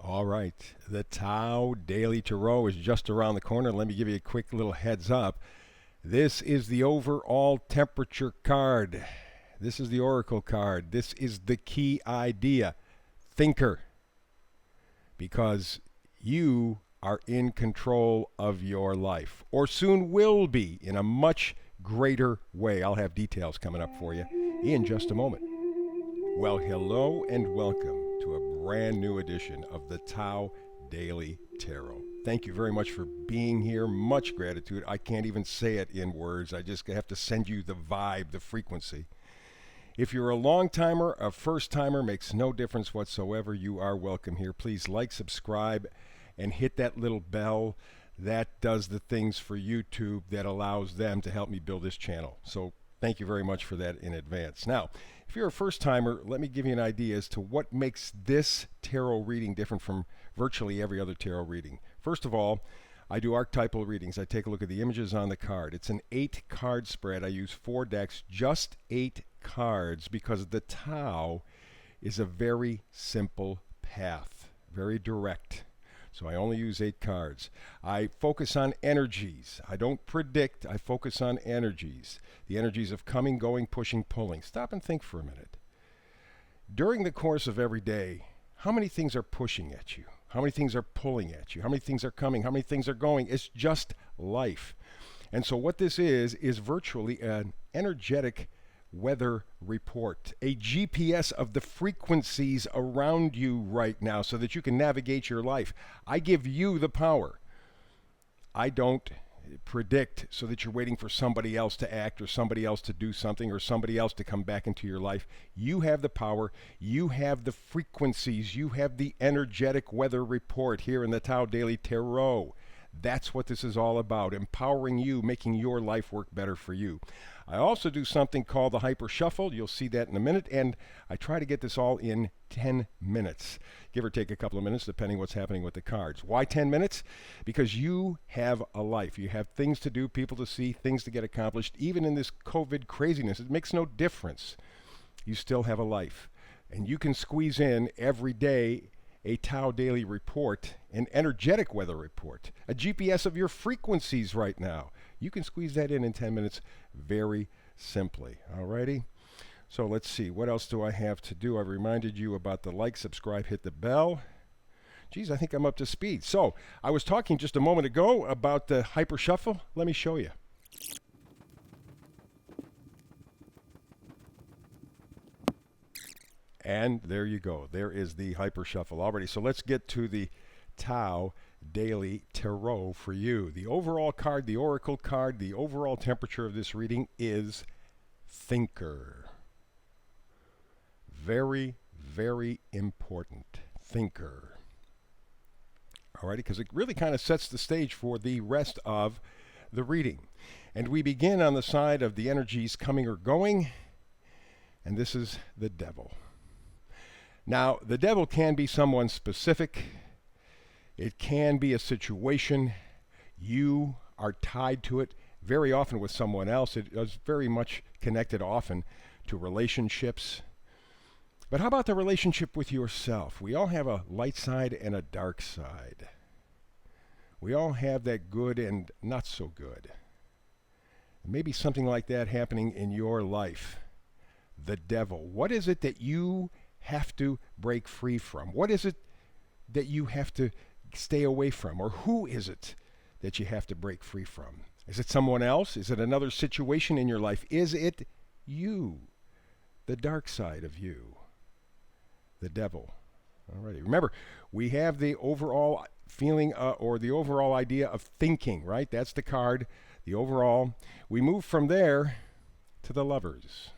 All right. The Tao Daily Tarot is just around the corner. Let me give you a quick little heads up. This is the overall temperature card. This is the oracle card. This is the key idea. Thinker. Because you are in control of your life, or soon will be in a much greater way. I'll have details coming up for you in just a moment. Well, hello and welcome to a brand new edition of the Tao Daily Tarot. Thank you very much for being here. Much gratitude. I can't even say it in words. I just have to send you the vibe, the frequency. If you're a long timer, a first timer, makes no difference whatsoever. You are welcome here. Please like, subscribe, and hit that little bell. That does the things for YouTube that allows them to help me build this channel. So thank you very much for that in advance. Now, if you're a first timer, let me give you an idea as to what makes this tarot reading different from virtually every other tarot reading. First of all, I do archetypal readings. I take a look at the images on the card. It's an 8-card spread. I use 4 decks, just 8 cards, because the Tao is a very simple path, very direct. So I only use 8 cards. I focus on energies. I don't predict. I focus on energies. The energies of coming, going, pushing, pulling. Stop and think for a minute. During the course of every day, how many things are pushing at you? How many things are pulling at you? How many things are coming? How many things are going? It's just life. And so what this is virtually an energetic weather report, a GPS of the frequencies around you right now so that you can navigate your life. I give you the power. I don't predict so that you're waiting for somebody else to act or somebody else to do something or somebody else to come back into your life. You have the power. You have the frequencies. You have the energetic weather report here in the Tao Daily Tarot. That's what this is all about, empowering you, making your life work better for you. I also do something called the Hyper Shuffle. You'll see that in a minute, and I try to get this all in 10 minutes, give or take a couple of minutes, depending what's happening with the cards. Why 10 minutes? Because you have a life. You have things to do, people to see, things to get accomplished. Even in this COVID craziness, it makes no difference. You still have a life, and you can squeeze in every day a Tao Daily report, an energetic weather report, a GPS of your frequencies right now. You can squeeze that in 10 minutes very simply. Alrighty? So let's see. What else do I have to do? I've reminded you about the like, subscribe, hit the bell. Geez, I think I'm up to speed. So I was talking just a moment ago about the Hyper Shuffle. Let me show you. And there you go. There is the Hyper Shuffle already. So let's get to the Tao Daily Tarot for you. The overall card, the oracle card, the overall temperature of this reading is Thinker. Very, very important. Thinker. Alrighty, because it really kind of sets the stage for the rest of the reading. And we begin on the side of the energies coming or going. And this is the Devil. Now, the devil can be someone specific. It can be a situation. You are tied to it very often with someone else. It is very much connected often to relationships. But how about the relationship with yourself? We all have a light side and a dark side. We all have that good and not so good. Maybe something like that happening in your life. The devil. What is it that you have to break free from? What is it that you have to stay away from? Or who is it that you have to break free from? Is it someone else? Is it another situation in your life? Is it you? The dark side of you. The devil. Alrighty. Remember, we have the overall feeling or the overall idea of thinking, right? That's the card, the overall. We move from there to the Lovers.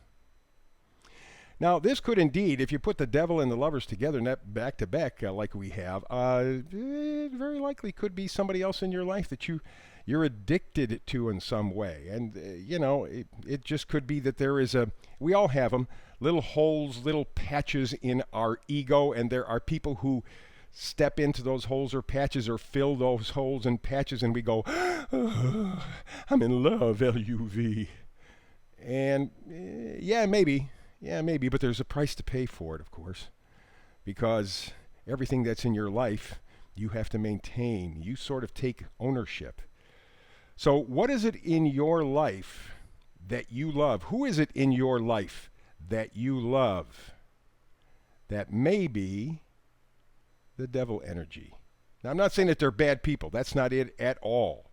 Now, this could indeed, if you put the devil and the Lovers together back to back like we have, it very likely could be somebody else in your life that you're addicted to in some way. And, it just could be that there is we all have them, little holes, little patches in our ego, and there are people who step into those holes or patches or fill those holes and patches, and we go, oh, I'm in love, L-U-V. And, yeah, maybe, but there's a price to pay for it, of course, because everything that's in your life, you have to maintain. You sort of take ownership. So what is it in your life that you love? Who is it in your life that you love? That may be the devil energy. Now, I'm not saying that they're bad people. That's not it at all.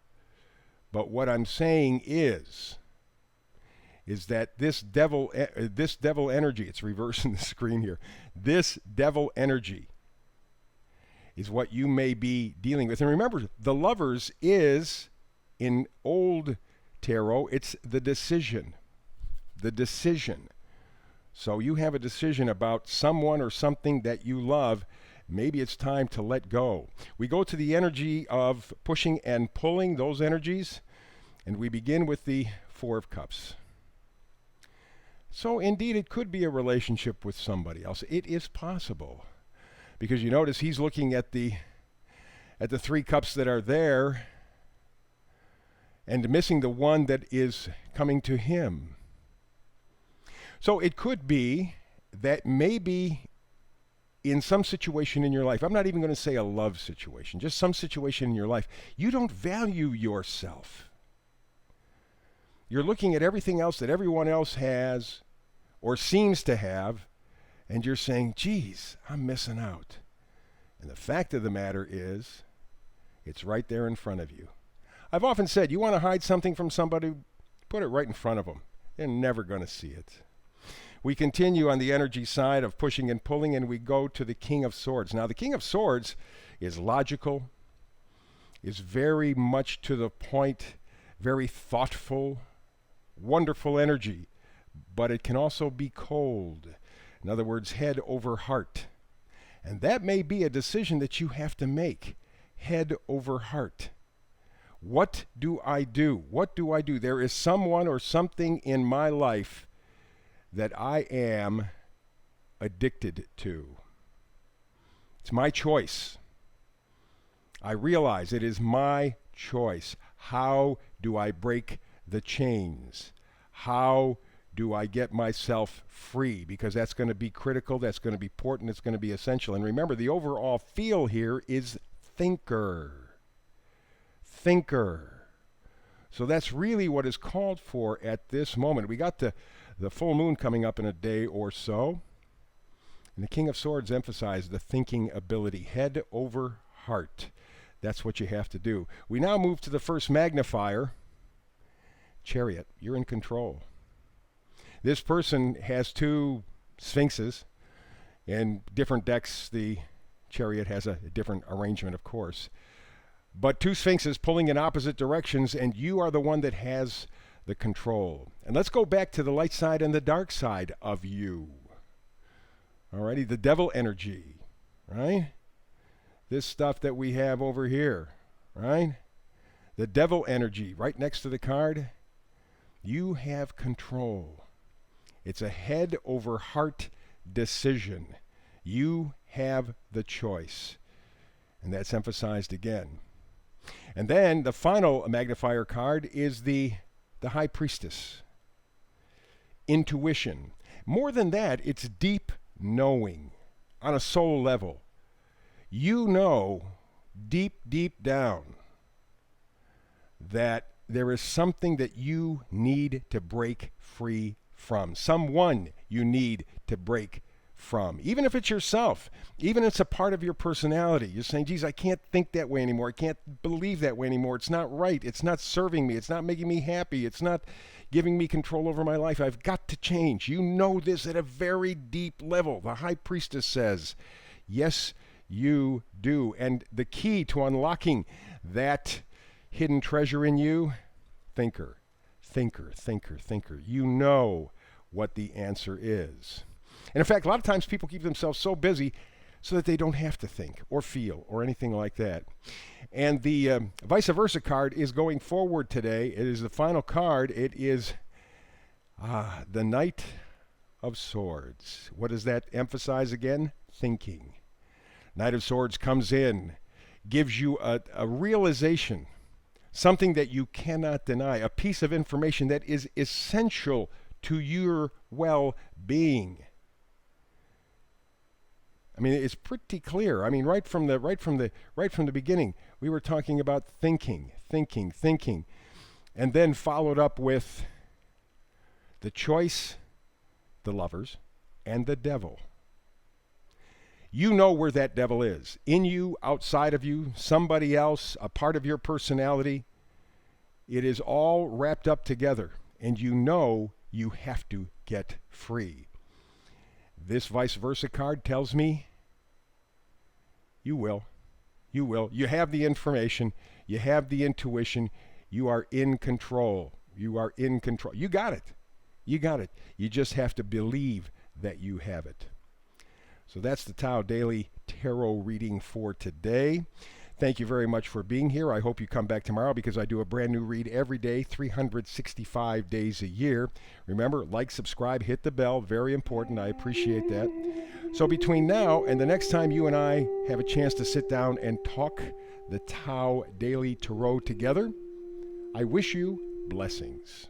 But what I'm saying is that this devil energy, it's reversing the screen here, this devil energy is what you may be dealing with. And remember, the Lovers is, in old tarot, it's the decision. The decision. So you have a decision about someone or something that you love. Maybe it's time to let go. We go to the energy of pushing and pulling, those energies, and we begin with the Four of Cups. So indeed, it could be a relationship with somebody else. It is possible. Because you notice he's looking at the three cups that are there and missing the one that is coming to him. So it could be that maybe in some situation in your life, I'm not even going to say a love situation, just some situation in your life, you don't value yourself. You're looking at everything else that everyone else has or seems to have, and you're saying, geez, I'm missing out. And the fact of the matter is, it's right there in front of you. I've often said, you want to hide something from somebody, put it right in front of them. They're never going to see it. We continue on the energy side of pushing and pulling, and we go to the King of Swords. Now, the King of Swords is logical, is very much to the point, very thoughtful, wonderful energy, but it can also be cold. In other words, head over heart. And that may be a decision that you have to make, head over heart. What do I do? What do I do? There is someone or something in my life that I am addicted to. It's my choice. I realize it is my choice. How do I break the chains? How do I get myself free? Because that's going to be critical, that's going to be important, it's going to be essential. And remember, the overall feel here is thinker. Thinker. So that's really what is called for at this moment. We got the full moon coming up in a day or so. And the King of Swords emphasized the thinking ability, head over heart. That's what you have to do. We now move to the first magnifier, Chariot. You're in control. This person has two sphinxes. In different decks, the Chariot has a different arrangement, of course. But two sphinxes pulling in opposite directions, and you are the one that has the control. And let's go back to the light side and the dark side of you. Alrighty, the devil energy, right? This stuff that we have over here, right? The devil energy right next to the card. You have control. It's a head over heart decision. You have the choice. And that's emphasized again. And then the final magnifier card is the High Priestess. Intuition. More than that, it's deep knowing on a soul level. You know deep, deep down that there is something that you need to break free from. Someone you need to break from. Even if it's yourself, even if it's a part of your personality. You're saying, geez, I can't think that way anymore. I can't believe that way anymore. It's not right. It's not serving me. It's not making me happy. It's not giving me control over my life. I've got to change. You know this at a very deep level. The High Priestess says, yes, you do. And the key to unlocking that hidden treasure in you, thinker, thinker, thinker, thinker. You know what the answer is. And in fact, a lot of times people keep themselves so busy so that they don't have to think or feel or anything like that. And the vice versa card is going forward today. It is the final card. It is the Knight of Swords. What does that emphasize again? Thinking. Knight of Swords comes in, gives you a realization, something that you cannot deny, a piece of information that is essential to your well-being. I mean, it's pretty clear. I mean, right from the beginning, we were talking about thinking, and then followed up with the choice, the lovers, and the devil. You know where that devil is. In you, outside of you, somebody else, a part of your personality. It is all wrapped up together, and you know you have to get free. This vice versa card tells me you will. You will. You have the information. You have the intuition. You are in control. You are in control. You got it. You got it. You just have to believe that you have it. So that's the Tao Daily Tarot reading for today. Thank you very much for being here. I hope you come back tomorrow because I do a brand new read every day, 365 days a year. Remember, like, subscribe, hit the bell. Very important. I appreciate that. So between now and the next time you and I have a chance to sit down and talk the Tao Daily Tarot together, I wish you blessings.